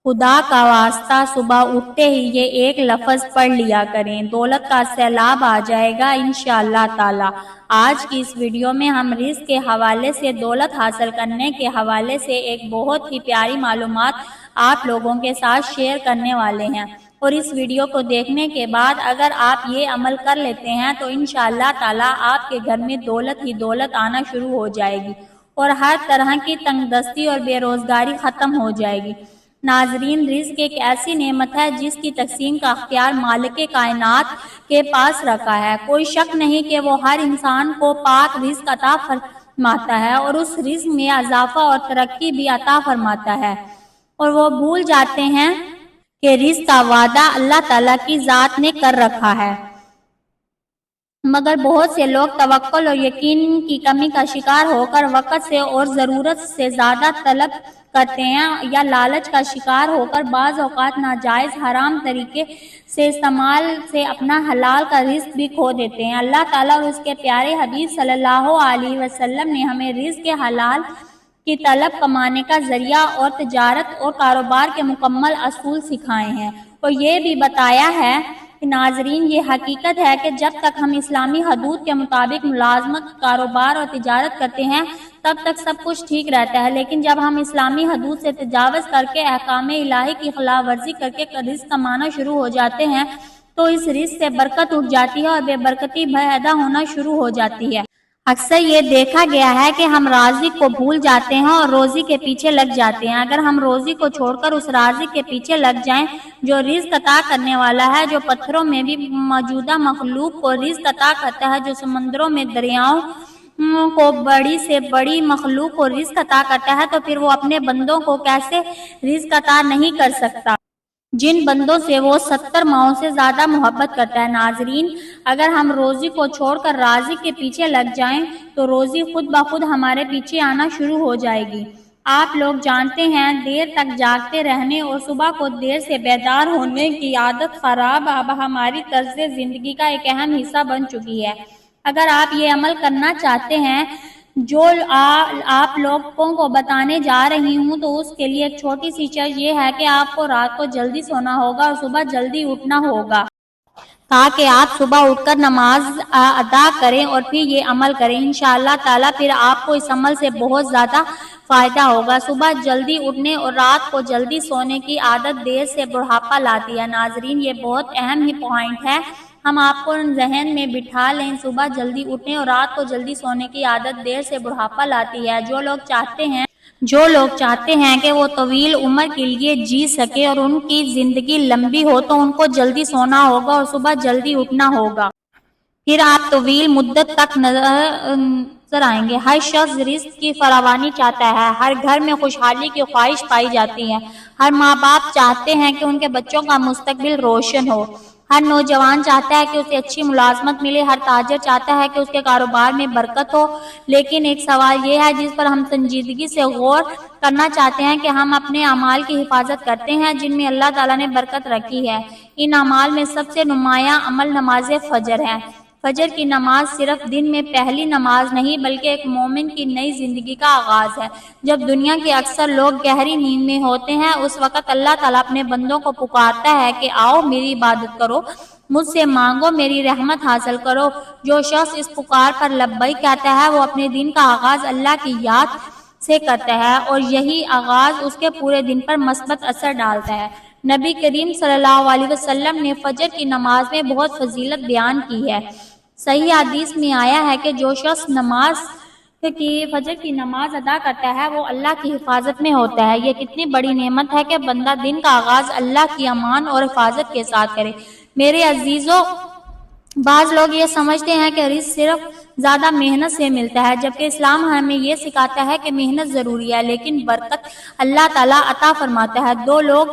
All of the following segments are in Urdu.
خدا کا واسطہ صبح اٹھتے ہی یہ ایک لفظ پڑھ لیا کریں، دولت کا سیلاب آ جائے گا انشاءاللہ تعالی۔ آج کی اس ویڈیو میں ہم رزق کے حوالے سے، دولت حاصل کرنے کے حوالے سے ایک بہت ہی پیاری معلومات آپ لوگوں کے ساتھ شیئر کرنے والے ہیں، اور اس ویڈیو کو دیکھنے کے بعد اگر آپ یہ عمل کر لیتے ہیں تو انشاءاللہ تعالی آپ کے گھر میں دولت ہی دولت آنا شروع ہو جائے گی اور ہر طرح کی تنگ دستی اور بے روزگاری ختم ہو جائے گی۔ ناظرین، رزق ایک ایسی نعمت ہے جس کی تقسیم کا اختیار مالک کائنات کے پاس رکھا ہے۔ کوئی شک نہیں کہ وہ ہر انسان کو پاک رزق عطا فرماتا ہے اور اس رزق میں اضافہ اور ترقی بھی عطا فرماتا ہے، اور وہ بھول جاتے ہیں کہ رزق کا وعدہ اللہ تعالیٰ کی ذات نے کر رکھا ہے، مگر بہت سے لوگ توکل اور یقین کی کمی کا شکار ہو کر وقت سے اور ضرورت سے زیادہ طلب کرتے ہیں، یا لالچ کا شکار ہو کر بعض اوقات ناجائز حرام طریقے سے استعمال سے اپنا حلال کا رزق بھی کھو دیتے ہیں۔ اللہ تعالیٰ اور اس کے پیارے حبیب صلی اللہ علیہ وسلم نے ہمیں رزق کے حلال کی طلب کمانے کا ذریعہ اور تجارت اور کاروبار کے مکمل اصول سکھائے ہیں، اور یہ بھی بتایا ہے کہ ناظرین، یہ حقیقت ہے کہ جب تک ہم اسلامی حدود کے مطابق ملازمت، کاروبار اور تجارت کرتے ہیں تب تک سب کچھ ٹھیک رہتا ہے، لیکن جب ہم اسلامی حدود سے تجاوز کر کے احکام الہی کی خلاف ورزی کر کے رزق کمانا شروع ہو جاتے ہیں تو اس رزق سے برکت اٹھ جاتی ہے اور بے برکتی پیدا ہونا شروع ہو جاتی ہے۔ اکثر یہ دیکھا گیا ہے کہ ہم رازق کو بھول جاتے ہیں اور روزی کے پیچھے لگ جاتے ہیں۔ اگر ہم روزی کو چھوڑ کر اس رازق کے پیچھے لگ جائیں جو رزق عطا کرنے والا ہے، جو پتھروں میں بھی موجودہ مخلوق کو رزق عطا کرتا ہے، جو سمندروں میں دریاؤں کو بڑی سے بڑی مخلوق کو رزق عطا کرتا ہے، تو پھر وہ اپنے بندوں کو کیسے رزق عطا نہیں کر سکتا، جن بندوں سے وہ 70 ماؤں سے زیادہ محبت کرتا ہے۔ ناظرین، اگر ہم روزی کو چھوڑ کر رازق کے پیچھے لگ جائیں تو روزی خود بخود ہمارے پیچھے آنا شروع ہو جائے گی۔ آپ لوگ جانتے ہیں، دیر تک جاگتے رہنے اور صبح کو دیر سے بیدار ہونے کی عادت خراب اب ہماری طرز زندگی کا ایک اہم حصہ بن چکی ہے۔ اگر آپ یہ عمل کرنا چاہتے ہیں جو آپ لوگوں کو بتانے جا رہی ہوں، تو اس کے لیے ایک چھوٹی سی چیز یہ ہے کہ آپ کو رات کو جلدی سونا ہوگا اور صبح جلدی اٹھنا ہوگا، تاکہ آپ صبح اٹھ کر نماز ادا کریں اور پھر یہ عمل کریں۔ انشاءاللہ تعالیٰ پھر آپ کو اس عمل سے بہت زیادہ فائدہ ہوگا۔ صبح جلدی اٹھنے اور رات کو جلدی سونے کی عادت دیر سے بڑھاپا لاتی ہے۔ ناظرین، یہ بہت اہم ہی پوائنٹ ہے، ہم آپ کو ذہن میں بٹھا لیں۔ صبح جلدی اٹھنے اور رات کو جلدی سونے کی عادت دیر سے بڑھاپا لاتی ہے۔ جو لوگ چاہتے ہیں کہ وہ طویل عمر کے لیے جی سکے اور ان کی زندگی لمبی ہو، تو ان کو جلدی سونا ہوگا اور صبح جلدی اٹھنا ہوگا، پھر آپ طویل مدت تک نظر آئیں گے۔ ہر شخص رزق کی فراوانی چاہتا ہے، ہر گھر میں خوشحالی کی خواہش پائی جاتی ہے، ہر ماں باپ چاہتے ہیں کہ ان کے بچوں کا مستقبل روشن ہو، ہر نوجوان چاہتا ہے کہ اسے اچھی ملازمت ملے، ہر تاجر چاہتا ہے کہ اس کے کاروبار میں برکت ہو۔ لیکن ایک سوال یہ ہے جس پر ہم سنجیدگی سے غور کرنا چاہتے ہیں کہ ہم اپنے اعمال کی حفاظت کرتے ہیں جن میں اللہ تعالیٰ نے برکت رکھی ہے۔ ان اعمال میں سب سے نمایاں عمل نماز فجر ہے۔ فجر کی نماز صرف دن میں پہلی نماز نہیں بلکہ ایک مومن کی نئی زندگی کا آغاز ہے۔ جب دنیا کے اکثر لوگ گہری نیند میں ہوتے ہیں، اس وقت اللہ تعالیٰ اپنے بندوں کو پکارتا ہے کہ آؤ میری عبادت کرو، مجھ سے مانگو، میری رحمت حاصل کرو۔ جو شخص اس پکار پر لبیک کہتا ہے وہ اپنے دن کا آغاز اللہ کی یاد سے کرتا ہے، اور یہی آغاز اس کے پورے دن پر مثبت اثر ڈالتا ہے۔ نبی کریم صلی اللہ علیہ وسلم نے فجر کی نماز میں بہت فضیلت بیان کی ہے۔ صحیح حدیث میں آیا ہے کہ جو شخص فجر کی نماز ادا کرتا ہے وہ اللہ کی حفاظت میں ہوتا ہے۔ یہ کتنی بڑی نعمت ہے کہ بندہ دن کا آغاز اللہ کی امان اور حفاظت کے ساتھ کرے۔ میرے عزیزو، بعض لوگ یہ سمجھتے ہیں کہ رزق صرف زیادہ محنت سے ملتا ہے، جبکہ اسلام ہمیں یہ سکھاتا ہے کہ محنت ضروری ہے لیکن برکت اللہ تعالیٰ عطا فرماتا ہے۔ دو لوگ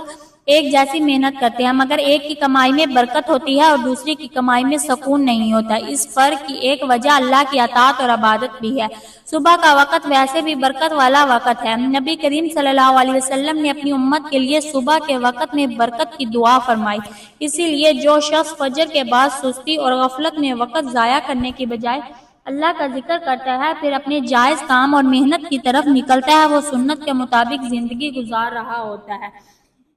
ایک جیسی محنت کرتے ہیں مگر ایک کی کمائی میں برکت ہوتی ہے اور دوسری کی کمائی میں سکون نہیں ہوتا۔ اس فرق کی ایک وجہ اللہ کی اطاعت اور عبادت بھی ہے۔ صبح کا وقت ویسے بھی برکت والا وقت ہے۔ نبی کریم صلی اللہ علیہ وسلم نے اپنی امت کے لیے صبح کے وقت میں برکت کی دعا فرمائی۔ اسی لیے جو شخص فجر کے بعد سستی اور غفلت میں وقت ضائع کرنے کی بجائے اللہ کا ذکر کرتا ہے، پھر اپنے جائز کام اور محنت کی طرف نکلتا ہے، وہ سنت کے مطابق زندگی گزار رہا ہوتا ہے۔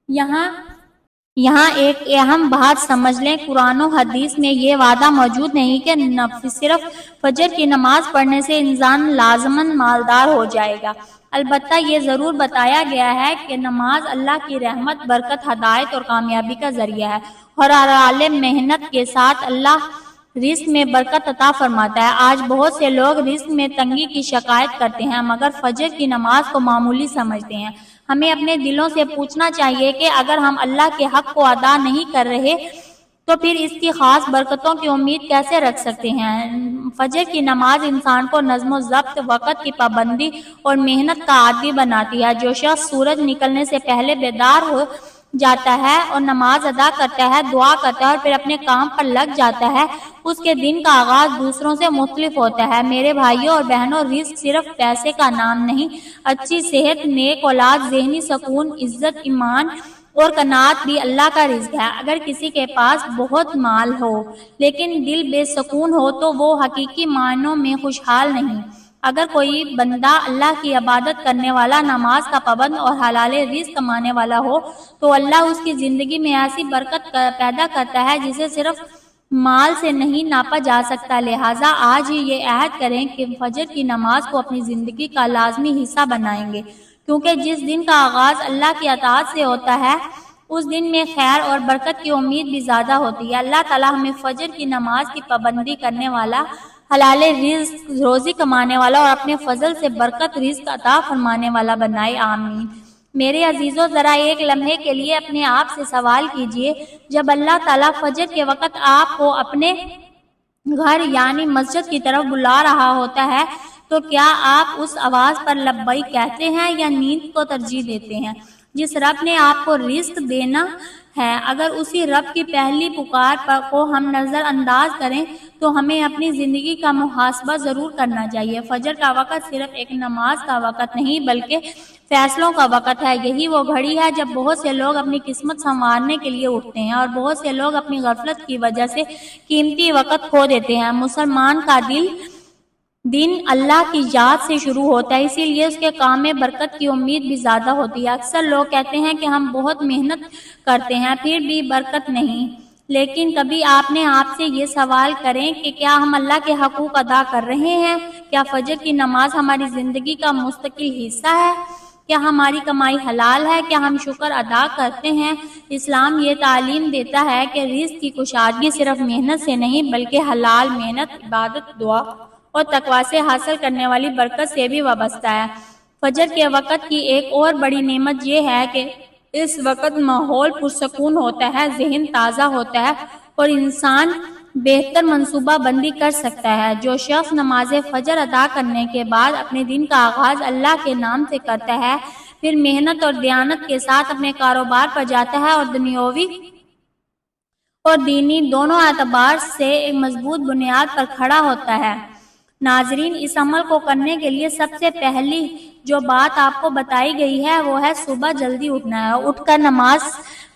یہاں ایک اہم بات سمجھ لیں، قرآن و حدیث میں یہ وعدہ موجود نہیں کہ صرف فجر کی نماز پڑھنے سے انسان لازماً مالدار ہو جائے گا۔ البتہ یہ ضرور بتایا گیا ہے کہ نماز اللہ کی رحمت، برکت، ہدایت اور کامیابی کا ذریعہ ہے، اور ہر عالم محنت کے ساتھ اللہ رزق میں برکت عطا فرماتا ہے۔ آج بہت سے لوگ رزق میں تنگی کی شکایت کرتے ہیں مگر فجر کی نماز کو معمولی سمجھتے ہیں۔ ہمیں اپنے دلوں سے پوچھنا چاہیے کہ اگر ہم اللہ کے حق کو ادا نہیں کر رہے تو پھر اس کی خاص برکتوں کی امید کیسے رکھ سکتے ہیں؟ فجر کی نماز انسان کو نظم و ضبط، وقت کی پابندی اور محنت کا عادی بناتی ہے۔ جو شخص سورج نکلنے سے پہلے بیدار ہو جاتا ہے اور نماز ادا کرتا ہے، دعا کرتا ہے اور پھر اپنے کام پر لگ جاتا ہے، اس کے دن کا آغاز دوسروں سے مختلف ہوتا ہے۔ میرے بھائیوں اور بہنوں، رزق صرف پیسے کا نام نہیں، اچھی صحت، نیک اولاد، ذہنی سکون، عزت، ایمان اور قناعت بھی اللہ کا رزق ہے۔ اگر کسی کے پاس بہت مال ہو لیکن دل بے سکون ہو تو وہ حقیقی معنوں میں خوشحال نہیں۔ اگر کوئی بندہ اللہ کی عبادت کرنے والا، نماز کا پابند اور حلال رزق کمانے والا ہو تو اللہ اس کی زندگی میں ایسی برکت پیدا کرتا ہے جسے صرف مال سے نہیں ناپا جا سکتا۔ لہٰذا آج ہی یہ عہد کریں کہ فجر کی نماز کو اپنی زندگی کا لازمی حصہ بنائیں گے، کیونکہ جس دن کا آغاز اللہ کی اطاعت سے ہوتا ہے اس دن میں خیر اور برکت کی امید بھی زیادہ ہوتی ہے۔ اللہ تعالیٰ ہمیں فجر کی نماز کی پابندی کرنے والا، حلال رزق روزی کمانے والا اور اپنے فضل سے برکت رزق عطا فرمانے والا بنائے، آمین۔ میرے عزیزو، ذرا ایک لمحے کے لیے اپنے آپ سے سوال کیجئے، جب اللہ تعالیٰ فجر کے وقت آپ کو اپنے گھر یعنی مسجد کی طرف بلا رہا ہوتا ہے تو کیا آپ اس آواز پر لبیک کہتے ہیں یا نیند کو ترجیح دیتے ہیں؟ جس رب نے آپ کو رزق دینا ہے، اگر اسی رب کی پہلی پکار کو ہم نظر انداز کریں تو ہمیں اپنی زندگی کا محاسبہ ضرور کرنا چاہیے۔ فجر کا وقت صرف ایک نماز کا وقت نہیں بلکہ فیصلوں کا وقت ہے۔ یہی وہ گھڑی ہے جب بہت سے لوگ اپنی قسمت سنوارنے کے لیے اٹھتے ہیں اور بہت سے لوگ اپنی غفلت کی وجہ سے قیمتی وقت کھو دیتے ہیں۔ مسلمان کا دن اللہ کی یاد سے شروع ہوتا ہے، اسی لیے اس کے کام میں برکت کی امید بھی زیادہ ہوتی ہے۔ اکثر لوگ کہتے ہیں کہ ہم بہت محنت کرتے ہیں پھر بھی برکت نہیں، لیکن کبھی آپ نے آپ سے یہ سوال کریں کہ کیا ہم اللہ کے حقوق ادا کر رہے ہیں؟ کیا فجر کی نماز ہماری زندگی کا مستقل حصہ ہے؟ کیا ہماری کمائی حلال ہے؟ کیا ہم شکر ادا کرتے ہیں؟ اسلام یہ تعلیم دیتا ہے کہ رزق کی کشادگی صرف محنت سے نہیں بلکہ حلال محنت، عبادت، دعا اور تقویٰ سے حاصل کرنے والی برکت سے بھی وابستہ ہے۔ فجر کے وقت کی ایک اور بڑی نعمت یہ ہے کہ اس وقت ماحول پرسکون ہوتا ہے، ذہن تازہ ہوتا ہے اور انسان بہتر منصوبہ بندی کر سکتا ہے۔ جو شخص نماز فجر ادا کرنے کے بعد اپنے دن کا آغاز اللہ کے نام سے کرتا ہے، پھر محنت اور دیانت کے ساتھ اپنے کاروبار پر جاتا ہے اور دنیاوی اور دینی دونوں اعتبار سے ایک مضبوط بنیاد پر کھڑا ہوتا ہے۔ ناظرین، اس عمل کو کرنے کے لیے سب سے پہلی جو بات آپ کو بتائی گئی ہے وہ ہے صبح جلدی اٹھنا ہے، اٹھ کر نماز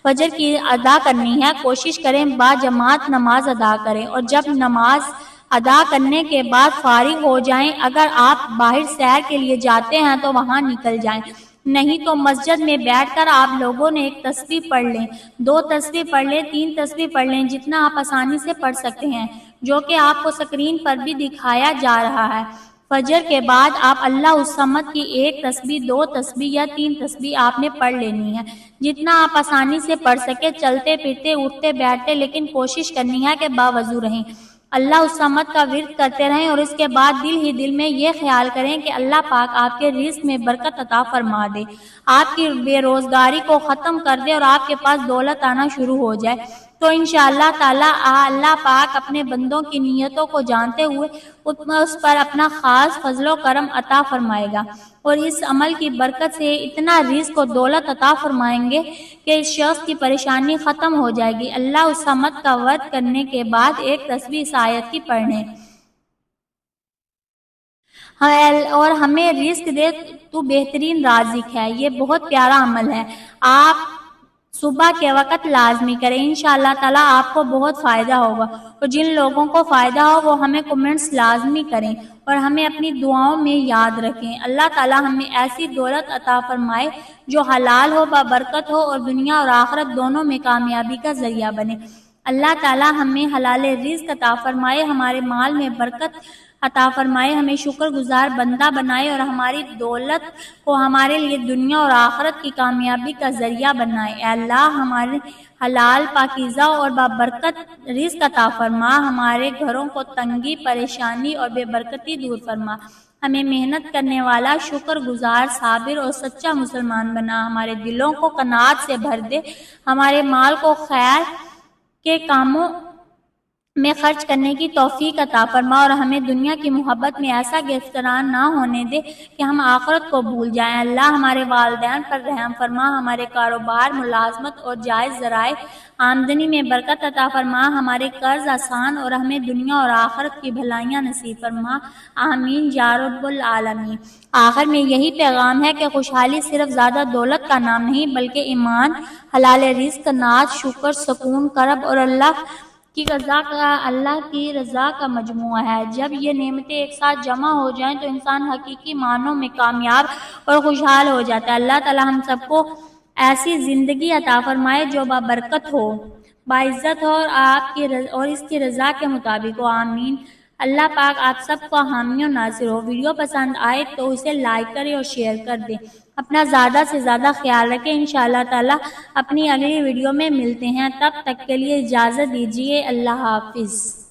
فجر کی ادا کرنی ہے۔ کوشش کریں باجماعت نماز ادا کریں اور جب نماز ادا کرنے کے بعد فارغ ہو جائیں، اگر آپ باہر سیر کے لیے جاتے ہیں تو وہاں نکل جائیں، نہیں تو مسجد میں بیٹھ کر آپ لوگوں نے ایک تسبیح پڑھ لیں، 2 تسبیح پڑھ لیں، 3 تسبیح پڑھ لیں، جتنا آپ آسانی سے پڑھ سکتے ہیں، جو کہ آپ کو سکرین پر بھی دکھایا جا رہا ہے۔ فجر کے بعد آپ اللہ الصمد کی 1 تسبیح، 2 تسبیح یا 3 تسبیح آپ نے پڑھ لینی ہے، جتنا آپ آسانی سے پڑھ سکے، چلتے پھرتے، اٹھتے بیٹھتے، لیکن کوشش کرنی ہے کہ باوضو رہیں، اللہ الصمد کا ورد کرتے رہیں اور اس کے بعد دل ہی دل میں یہ خیال کریں کہ اللہ پاک آپ کے رزق میں برکت عطا فرما دے، آپ کی بے روزگاری کو ختم کر دے اور آپ کے پاس دولت آنا شروع ہو جائے، تو انشاءاللہ تعالی اللہ پاک اپنے بندوں کی نیتوں کو جانتے ہوئے اس پر اپنا خاص فضل و کرم عطا فرمائے گا اور اس عمل کی برکت سے اتنا رزق و دولت عطا فرمائیں گے کہ اس شخص کی پریشانی ختم ہو جائے گی۔ اللہ الصمد کا ورد کرنے کے بعد 1 تسبیح اس آیت کی پڑھیں، اور ہمیں رزق دے تو بہترین رازق ہے۔ یہ بہت پیارا عمل ہے۔ آپ صبح کے وقت لازمی کریں، انشاءاللہ تعالیٰ آپ کو بہت فائدہ ہوگا۔ اور جن لوگوں کو فائدہ ہو وہ ہمیں کمنٹس لازمی کریں اور ہمیں اپنی دعاؤں میں یاد رکھیں۔ اللہ تعالیٰ ہمیں ایسی دولت عطا فرمائے جو حلال ہو، بابرکت ہو اور دنیا اور آخرت دونوں میں کامیابی کا ذریعہ بنے۔ اللہ تعالیٰ ہمیں حلال رزق عطا فرمائے، ہمارے مال میں برکت عطا فرمائے، ہمیں شکر گزار بندہ بنائے اور ہماری دولت کو ہمارے لیے دنیا اور آخرت کی کامیابی کا ذریعہ بنائے۔ اے اللہ ہمارے حلال پاکیزہ اور بابرکت رزق عطا فرما، ہمارے گھروں کو تنگی، پریشانی اور بے برکتی دور فرما، ہمیں محنت کرنے والا، شکر گزار، صابر اور سچا مسلمان بنا، ہمارے دلوں کو قناعت سے بھر دے، ہمارے مال کو خیر کے کاموں میں خرچ کرنے کی توفیق عطا فرما اور ہمیں دنیا کی محبت میں ایسا گرفتار نہ ہونے دے کہ ہم آخرت کو بھول جائیں۔ اللہ ہمارے والدین پر رحم فرما، ہمارے کاروبار، ملازمت اور جائز ذرائع آمدنی میں برکت عطا فرما، ہمارے قرض آسان اور ہمیں دنیا اور آخرت کی بھلائیاں نصیب فرما، آمین یا رب العالمین۔ آخر میں یہی پیغام ہے کہ خوشحالی صرف زیادہ دولت کا نام نہیں بلکہ ایمان، حلال رزق، نعت، شکر، سکون، کرب اور اللہ کی رضا کا مجموعہ ہے۔ جب یہ نعمتیں ایک ساتھ جمع ہو جائیں تو انسان حقیقی معنوں میں کامیاب اور خوشحال ہو جاتا ہے۔ اللہ تعالیٰ ہم سب کو ایسی زندگی عطا فرمائے جو بابرکت ہو، باعزت ہو اور اس کی رضا کے مطابق ہو، آمین۔ اللہ پاک آپ سب کو حامی و ناصر ہو۔ ویڈیو پسند آئے تو اسے لائک کریں اور شیئر کر دیں۔ اپنا زیادہ سے زیادہ خیال رکھیں۔ انشاءاللہ تعالیٰ اپنی اگلی ویڈیو میں ملتے ہیں، تب تک کے لیے اجازت دیجیے، اللہ حافظ۔